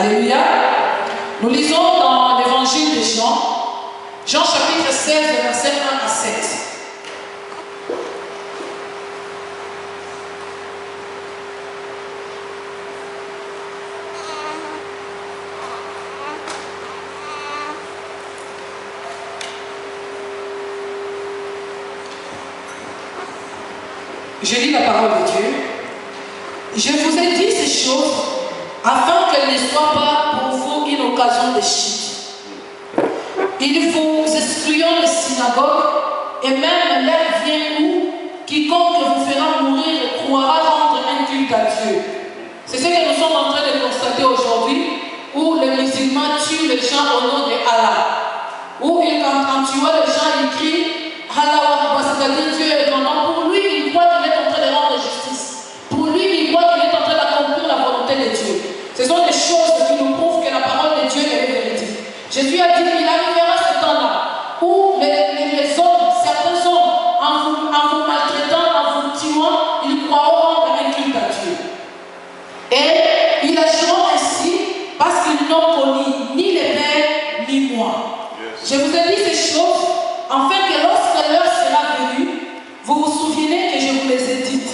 Alléluia. Nous lisons dans l'évangile de Jean, Jean chapitre 16, versets 1 à 7. Je lis la parole de Dieu. Je vous ai dit ces choses afin qu'elles ne soient pas pour vous une occasion de chute. Il vous excluant des synagogues, et même l'heure vient où quiconque vous fera mourir croira rendre un culte à Dieu. C'est ce que nous sommes en train de constater aujourd'hui, où les musulmans tuent les gens au nom de Allah. Où quand tu vois les gens, ils crient Allah, c'est-à-dire Dieu est ton nom. Pour lui, il croit qu'il est en train de rendre justice. Pour lui, il croit qu'il est en train d'accomplir la volonté de Dieu. Ce sont des choses qui nous prouvent que la parole de Dieu est véridique. Jésus a dit qu'il arrivera ce temps-là où les hommes, certains hommes, en vous maltraitant, en vous tuant, ils croiront rendre un culte à Dieu. Et ils agiront ainsi parce qu'ils n'ont connu ni les pères ni moi. Je vous ai dit ces choses afin que lorsque l'heure sera venue, vous vous souvenez que je vous les ai dites.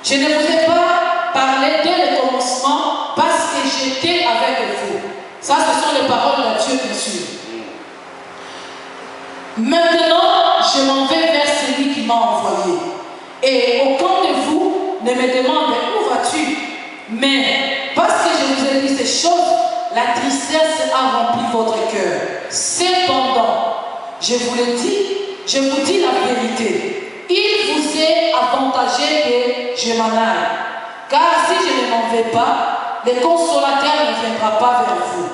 Je ne vous ai pas parlé dès le commencement parce que j'étais avec vous. Ça, ce sont les paroles de Dieu, bien sûr. Maintenant, je m'en vais vers celui qui m'a envoyé. Et aucun de vous ne me demande où vas-tu. Mais parce que je vous ai dit ces choses, la tristesse a rempli votre cœur. Cependant, je vous le dis, je vous dis la vérité. Il vous est avantagé que je m'en aille. Car si je ne m'en vais pas, le consolateur ne viendra pas vers vous.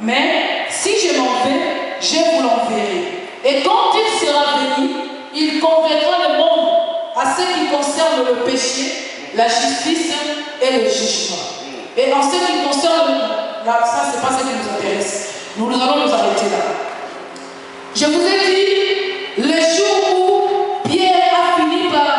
Mais si je m'en vais, je vous l'enverrai. Et quand il sera venu, il convaincra le monde à ce qui concerne le péché, la justice et le jugement. Et en ce qui concerne, ça c'est pas ce qui nous intéresse. Nous allons nous arrêter là. Je vous ai dit, le jour où Pierre a fini par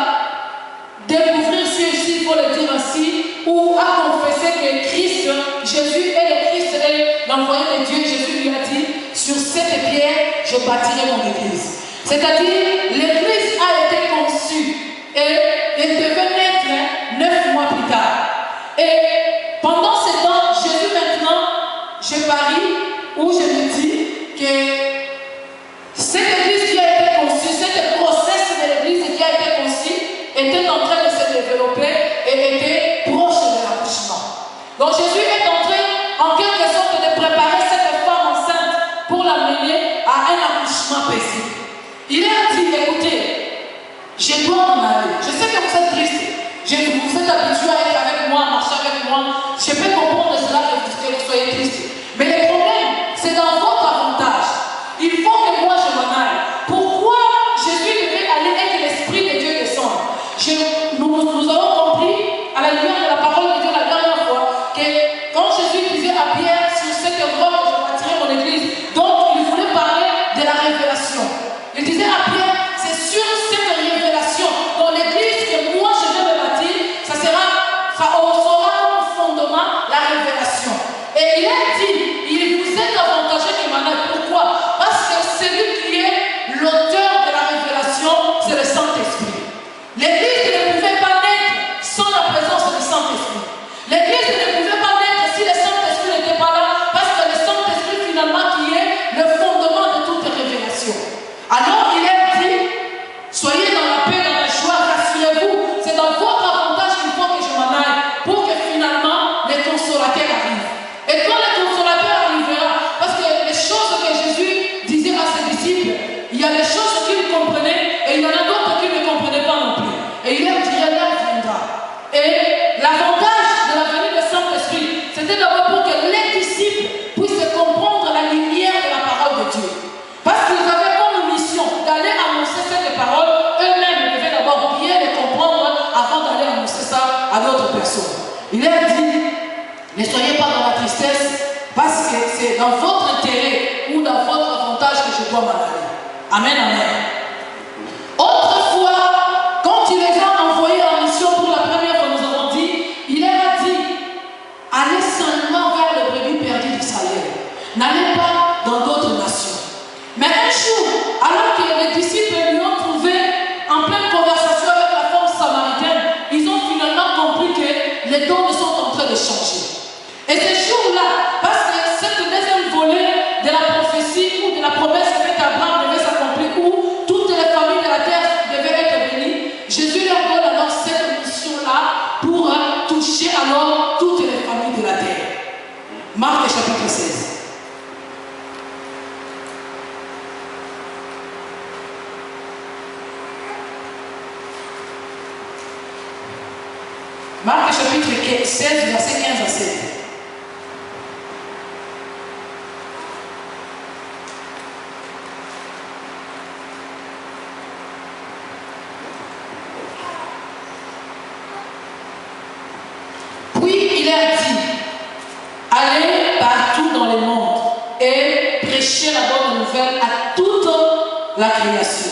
découvrir ceci, il faut le dire ainsi, où a confessé que Christ, Jésus est le Christ et l'envoyé de Dieu, Jésus lui a dit, sur cette pierre, je bâtirai mon église. C'est-à-dire, l'église a été conçue et elle devait naître 9 mois plus tard. Et pendant ce temps, Jésus maintenant, je parie, où je me dis que cette église qui a été conçue, cette grossesse de l'église qui a été conçue, était en train de se développer et était proche de l'accouchement. Donc Jésus est en train, en quelque sorte, de préparer cette femme enceinte pour l'amener à un accouchement paisible. Il a dit, écoutez, je dois m'en aller. Je sais que vous êtes triste. Vous êtes habitué à être avec moi, à marcher avec moi. Je peux comprendre cela que vous soyez triste. Mais le problème, c'est dans votre avantage. Il faut que moi je m'en aille. Pourquoi Jésus devait aller et que l'Esprit de Dieu descende? Nous avons compris, à la lumière de la parole de Dieu la dernière fois, que quand Jésus disait à Pierre, sur cette roche je bâtirai mon église, donc il voulait parler de la révélation. Il disait à Pierre, c'est sur cette révélation, dans l'église que moi je vais me bâtir, ça aura comme fondement la révélation. Et il a dit, il vous est avantagé que m'en aille. Pourquoi? Parce que celui qui est l'auteur de la révélation, c'est le Saint-Esprit. L'église ne pouvait pas naître sans la présence du Saint-Esprit. L'église ne pouvait pas naître si le Saint-Esprit n'était pas là, parce que le Saint-Esprit finalement qui est le fondement de toute révélation. Alors il a dit, soyez dans la paix, dans la joie, rassurez-vous, c'est dans votre avantage qu'il faut que je m'en aille, pour que finalement les consolateurs arrivent. Et quand le consolateur arrivera, parce que les choses que Jésus disait à ses disciples, il y a des choses qu'ils comprenaient et il y en a d'autres qu'ils ne comprenaient pas non plus. Et il leur dirait, là viendra. Et l'avantage de la venue du Saint-Esprit, c'était d'abord pour que les disciples puissent comprendre la lumière de la parole de Dieu. Parce qu'ils avaient comme mission d'aller annoncer cette parole, eux-mêmes devaient d'abord bien les comprendre avant d'aller annoncer ça à d'autres personnes. Il leur dit, ne soyez pas dans la tristesse, parce que c'est dans votre intérêt ou dans votre avantage que je dois m'en aller. Amen, amen. Autrefois, quand il les a envoyés en mission pour la première fois, nous avons dit, il leur a dit, allez seulement vers le brebis n'allez pas dans d'autres nations. Mais un jour, alors que les disciples lui ont trouvé en pleine conversation avec la femme samaritaine, ils ont finalement compris que les dons sont en train de changer. Et ce jour-là, parce que cette deuxième volet de la prophétie ou de la promesse faite à Abraham devait s'accomplir, où toutes les familles de la terre devaient être bénies, Jésus leur donne alors cette mission-là pour toucher alors toutes les familles de la terre. Marc chapitre 16. Marc chapitre 16, verset 15 à 16. Puis il a dit, allez partout dans le monde et prêchez la bonne nouvelle à toute la création.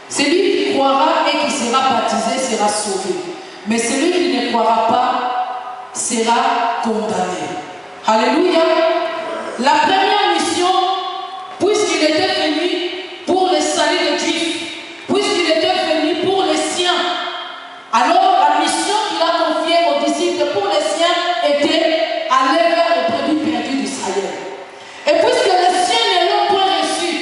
Celui qui croira et qui sera baptisé sera sauvé. Mais celui qui ne croira pas sera condamné. Alléluia. La première mission, puisqu'il était venu pour le salut des Juifs, puisqu'il était venu pour les siens, alors la mission qu'il a confiée aux disciples pour les siens était aller vers les brebis perdus d'Israël. Et puisque les siens ne l'ont point reçu,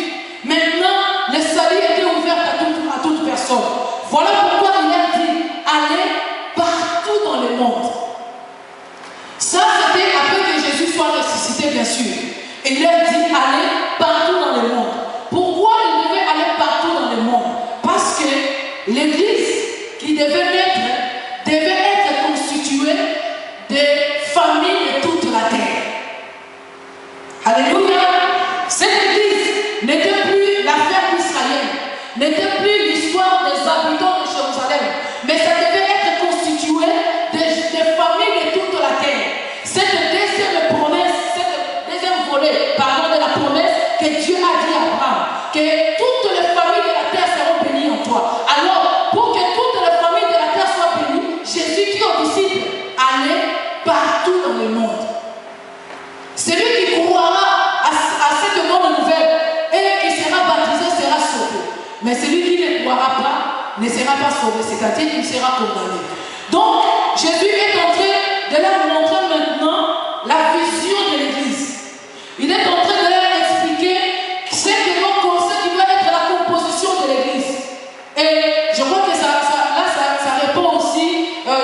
maintenant le salut était ouvert à toute personne. Voilà pourquoi il a dit, allez partout dans le monde. Ça, c'était après que Jésus soit ressuscité, bien sûr. Et il a dit, allez partout dans le monde. Pourquoi il devait aller partout dans le monde? Parce que l'Église qui devait être constituée des familles de toute la terre. Alléluia. Cette Église n'était plus l'affaire d'Israël, n'était plus l'histoire des habitants de Jérusalem, mais ça devait être constitué des familles de toute la terre. Cette deuxième promesse, cette deuxième volet, pardon, de la promesse que Dieu a dit à Abraham, que toutes les familles de la terre seront bénies en toi. Alors, pour que toutes les familles de la terre soient bénies, Jésus dit aux disciples, allez partout dans le monde. Celui qui croira à cette bonne nouvelle et qui sera baptisé sera sauvé. Mais celui qui ne croira pas ne sera pas sauvé, c'est-à-dire qu'il sera condamné. Donc, Jésus est en train de leur montrer maintenant la vision de l'Église. Il est en train de leur expliquer ce qui doit être la composition de l'Église. Et je crois que ça répond aussi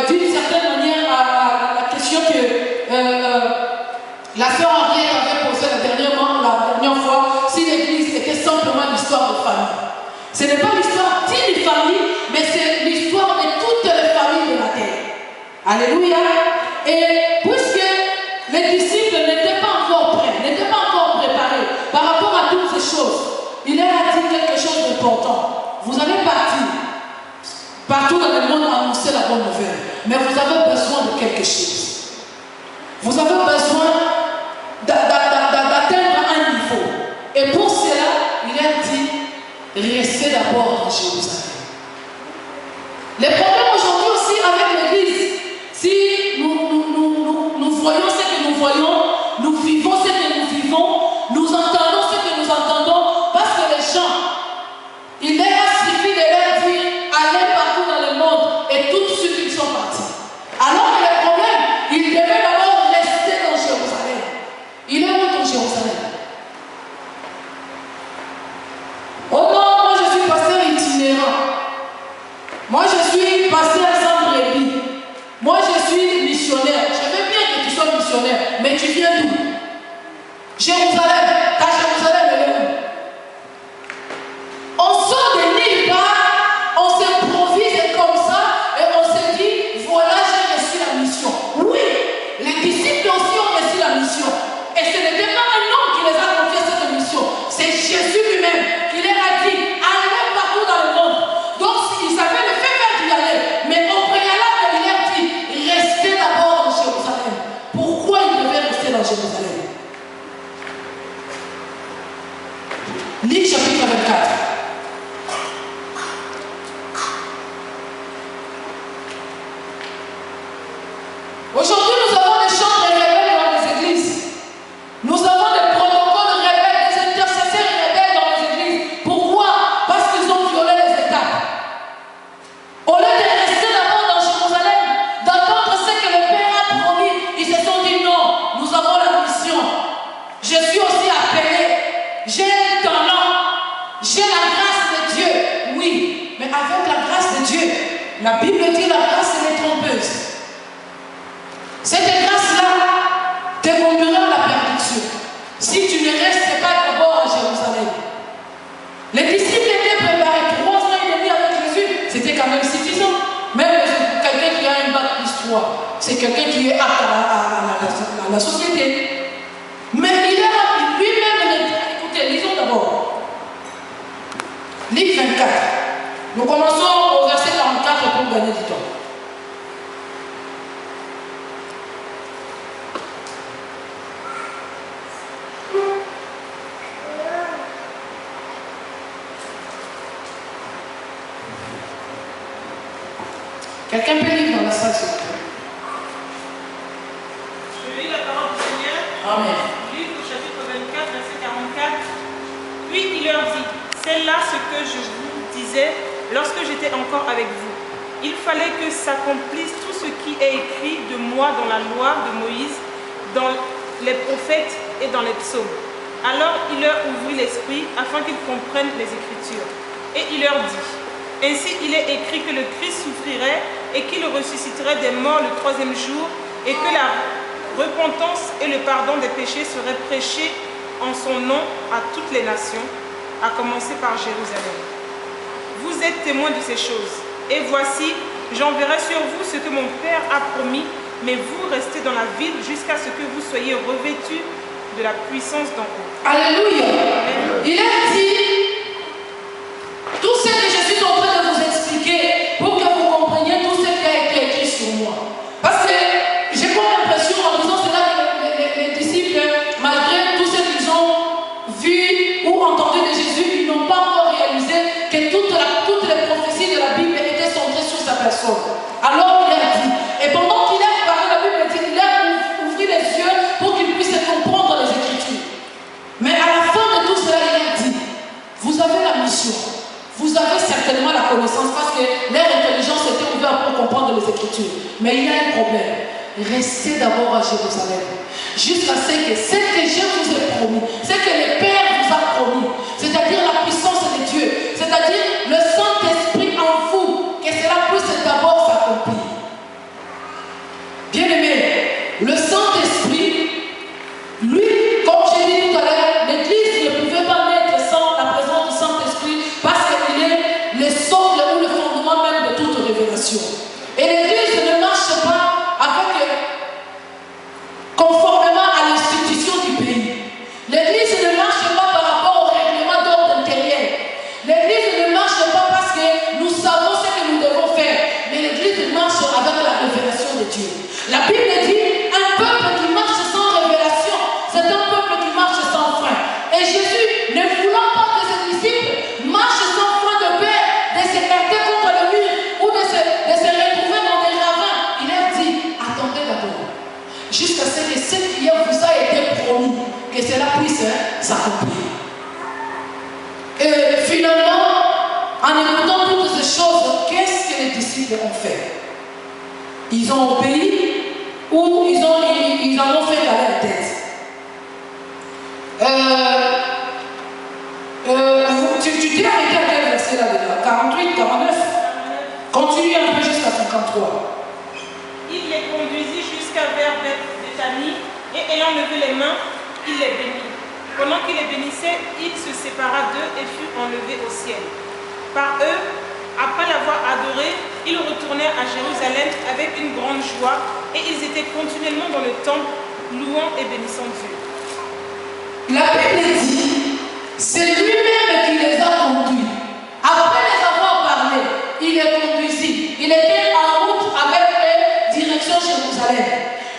d'une certaine manière à la question que la sœur Henriette avait posée la dernière fois, si l'Église était simplement l'histoire de famille. Ce n'est pas l'histoire d'une famille, mais c'est l'histoire de toutes les familles de la terre. Alléluia. Et puisque les disciples n'étaient pas encore prêts, n'étaient pas encore préparés par rapport à toutes ces choses, il leur a dit quelque chose d'important. Vous allez partir partout dans le monde annoncer la bonne nouvelle, mais vous avez besoin de quelque chose. Vous avez besoin d'atteindre un niveau. Et pour cela, il a dit, restez d'abord dans Jérusalem. Les problèmes aujourd'hui aussi avec l'Église, si nous voyons ce que nous voyons, nous vivons ce que nous vivons, nous entendons ce que nous entendons, parce que les gens, il leur a suffi de leur dire, allez partout dans le monde, et tous ceux qui sont partis. Alors que le problème, ils devaient d'abord rester dans Jérusalem. Il est où dans Jérusalem? Oh non, moi je suis pasteur itinérant. Moi je suis pasteur sans brebis. Moi je suis missionnaire. Je veux bien que tu sois missionnaire, mais tu viens d'où? Jérusalem. Ta Jérusalem, elle est où? On sort de nulle part, on s'improvise comme ça et on se dit, voilà, j'ai reçu la mission. Oui, les disciples aussi ont reçu la mission. Et ce n'était pas un homme qui les a confié cette mission, c'est Jésus lui-même qui leur a dit, allez partout dans le monde. Donc ils avaient le fait faire d'y aller, mais au préalable, il leur dit, restez d'abord dans Jérusalem. Pourquoi ils devaient rester dans Jérusalem? Luc chapitre 24. Aujourd'hui, nous avons des chants de rebelles dans les églises. Nous avons des protocoles la Bible dit la grâce elle est trompeuse. Cette grâce-là te conduira à la perdition. Si tu ne restes pas d'abord à Jérusalem. Les disciples étaient préparés 3 ans et demi avec Jésus. C'était quand même suffisant. Même quelqu'un qui a un bac plus 3, c'est quelqu'un qui est apte à la société. Mais il a lui-même, écoutez, lisons d'abord. Livre 24. Nous commençons au verset 44 pour gagner du temps. Quelqu'un peut lire dans la salle, s'il vous plaît. Je lis la parole du Seigneur. Amen. Livre au chapitre 24, verset 44. Puis il leur dit, c'est là ce que je vous disais lorsque j'étais encore avec vous. Il fallait que s'accomplisse tout ce qui est écrit de moi dans la loi de Moïse, dans les prophètes et dans les psaumes. Alors il leur ouvrit l'esprit afin qu'ils comprennent les Écritures. Et il leur dit, ainsi il est écrit que le Christ souffrirait et qu'il ressusciterait des morts le 3e jour et que la repentance et le pardon des péchés seraient prêchés en son nom à toutes les nations, à commencer par Jérusalem. Vous êtes témoins de ces choses. Et voici, j'enverrai sur vous ce que mon Père a promis, mais vous restez dans la ville jusqu'à ce que vous soyez revêtus de la puissance d'en haut. Alléluia. Amen. Il a dit tout ce que je suis en train de vous expliquer pour que vous compreniez tout ce qui a été écrit sur moi. Parce que j'ai comme l'impression en disant cela que les disciples, malgré tout ce qu'ils ont vu ou entendu de Jésus, ils n'ont pas encore réalisé que toutes les prophéties de la Bible étaient centrées sur sa personne. Alors il a dit, et pendant qu'il a parlé, la Bible dit, il a ouvert les yeux pour qu'ils puissent comprendre les Écritures. Mais à la fin de tout cela, il a dit, vous avez la mission. Vous avez certainement la connaissance parce que leur intelligence était ouverte pour comprendre les Écritures. Mais il y a un problème. Restez d'abord à Jérusalem. Jusqu'à ce que je vous ai promis, ce que le Père vous a promis, c'est-à-dire la puissance de Dieu, c'est-à-dire le Saint-Esprit en vous, que cela puisse d'abord s'accomplir. Bien-aimé, le Saint-Esprit, lui, comme j'ai dit tout à l'heure, l'Église ne pouvait pas naître sans la présence du Saint-Esprit parce qu'il est le socle ou le fondement même de toute révélation. Et l'Église ne marche pas conformément à l'institution du pays. L'Église ne marche pas par rapport au règlement d'ordre intérieur. L'Église ne marche pas parce que nous savons ce que nous devons faire. Mais l'Église marche avec la révélation de Dieu. La Bible dit, un peuple qui marche sans révélation, c'est un peuple qui marche sans frein. Et Jésus, ne voulant pas que ses disciples marchent sans frein de peur, de s'écarter contre le mur ou de se retrouver dans des ravins, il leur dit, attendez d'abord. Jusqu'à ce que ce qui vous a été promis, que cela puisse s'accomplir. Et finalement, en écoutant toutes ces choses, qu'est-ce que les disciples ont fait? Ils ont obéi ou ils en ont fait valer la tête. Tu t'es arrêté à quel verset là déjà? 48, 49? Continue un peu jusqu'à 53. Il les conduisit jusqu'à vers Béthanie et ayant levé les mains, il les bénit. Pendant qu'il les bénissait, il se sépara d'eux et fut enlevé au ciel. Par eux, après l'avoir adoré, ils retournèrent à Jérusalem avec une grande joie et ils étaient continuellement dans le temple, louant et bénissant Dieu. La Bible dit, c'est lui-même qui les a conduits. Après les avoir parlé, il les conduisit. Il était en route avec eux, direction Jérusalem.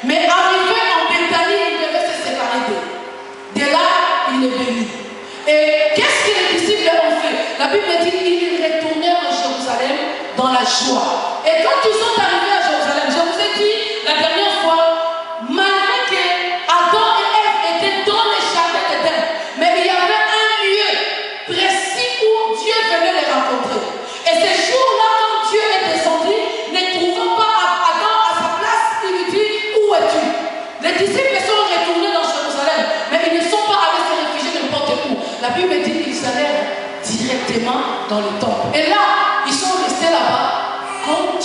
Mais arrivé en Béthanie, il devait se séparer d'eux. De là, il est béni. Et qu'est-ce que les disciples ont fait? La Bible dit qu'ils retournèrent à Jérusalem dans la joie. Et quand ils sont arrivés à Jérusalem, je vous ai dit la dernière fois, malgré que Adam et Ève étaient dans les jardins d'Éden, mais il y avait un lieu précis où Dieu venait les rencontrer. Et ce jour-là, quand Dieu est descendu, ne trouvant pas Adam à sa place, il lui dit, où es-tu? Les disciples sont retournés dans Jérusalem, mais ils ne sont pas allés se réfugier n'importe où. La Bible dit qu'ils allèrent directement dans le temple. Et là, ils sont restés là-bas comme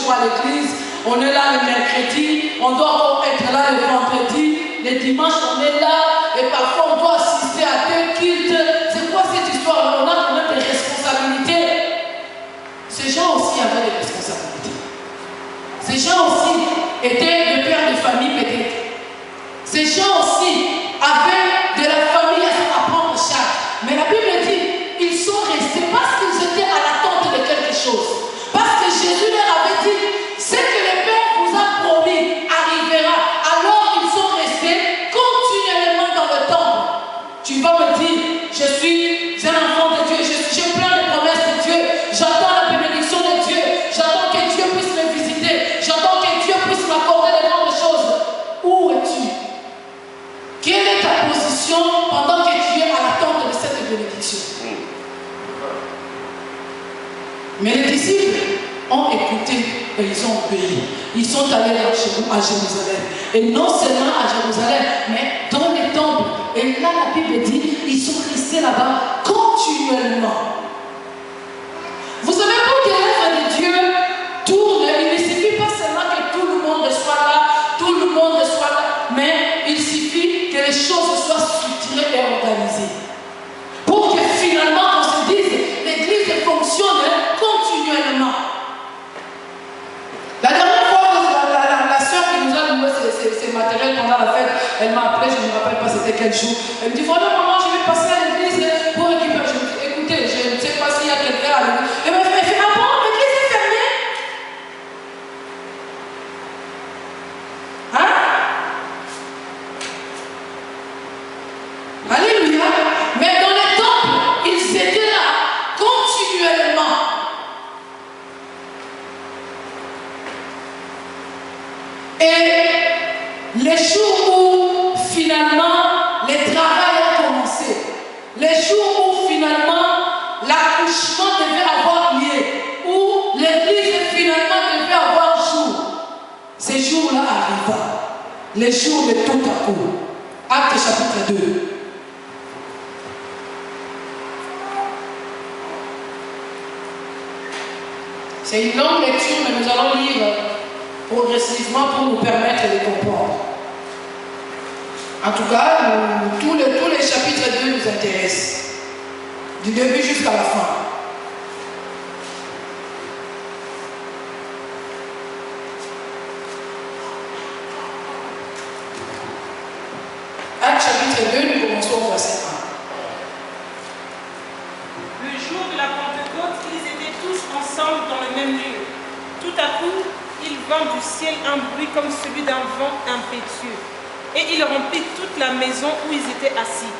jours à l'église, on est là le mercredi, on doit encore être là le vendredi, les dimanches on est là, et parfois on doit assister à 2 cultes. C'est quoi cette histoire? On a quand même des responsabilités. Ces gens aussi avaient des responsabilités. Ces gens aussi étaient des pères de famille peut-être. Ces gens aussi avaient de la famille à prendre en charge. Mais la Bible dit, ils sont restés parce qu'ils étaient à l'attente de quelque chose. Parce que Jésus leur avait dit, ce que le Père vous a promis arrivera. Alors ils sont restés continuellement dans le temple. Tu vas me dire, je suis un enfant de Dieu, j'ai plein de promesses de Dieu, j'attends la bénédiction de Dieu, j'attends que Dieu puisse me visiter, j'attends que Dieu puisse m'accorder de grandes choses. Où es-tu? Quelle est ta position pendant que tu es à l'attente de cette bénédiction? Mais les disciples ont écouté et ils ont obéi. Ils sont allés à Jérusalem. Et non seulement à Jérusalem, mais dans les temples. Et là, la Bible dit, ils sont restés là-bas continuellement. Vous savez, pour que l'œuvre de Dieu tourne, il ne suffit pas seulement que tout le monde soit là, tout le monde soit là, mais il suffit que les choses soient structurées et organisées. Pour que finalement, on se dise, l'église fonctionne continuellement. La dernière fois, la soeur qui nous a loué ces matériels pendant la fête, elle m'a appelé, je ne me rappelle pas c'était quel jour. Elle me dit, voilà maman, je vais passer à l'église pour récupérer. Je me dis, écoutez, je ne sais pas s'il y a quelqu'un à l'église. Elle m'a fait, ah bon, l'église est fermée? Hein? Alléluia. Mais dans les temples, ils étaient là continuellement. Et les jours où finalement les travaux ont commencé, les jours où finalement l'accouchement devait avoir lieu, où l'église finalement devait avoir jour, ces jours-là arriva, les jours de tout à coup. Acte chapitre 2. C'est une longue lecture, mais nous allons lire progressivement pour nous permettre de comprendre. En tout cas, tous les chapitres 2 nous intéressent, du début jusqu'à la fin. Acte chapitre 2, nous commençons au verset 1. Le jour de la Pentecôte, ils étaient tous ensemble dans le même lieu. Tout à coup, il vint du ciel un bruit comme celui d'un vent impétueux, et il remplit toute la maison où ils étaient assis.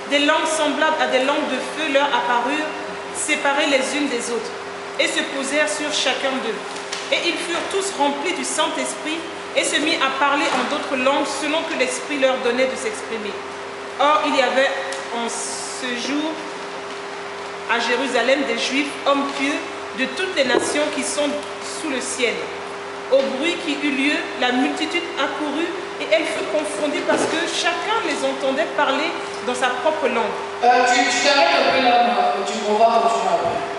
Des langues semblables à des langues de feu leur apparurent, séparées les unes des autres, et se posèrent sur chacun d'eux. Et ils furent tous remplis du Saint-Esprit, et se mirent à parler en d'autres langues selon que l'Esprit leur donnait de s'exprimer. Or, il y avait en ce jour à Jérusalem des Juifs, hommes pieux, de toutes les nations qui sont sous le ciel. Au bruit qui eut lieu, la multitude accourut et elle fut confondue parce que chacun les entendait parler dans sa propre langue. Tu t'arrêtes un peu là, on va continuer après.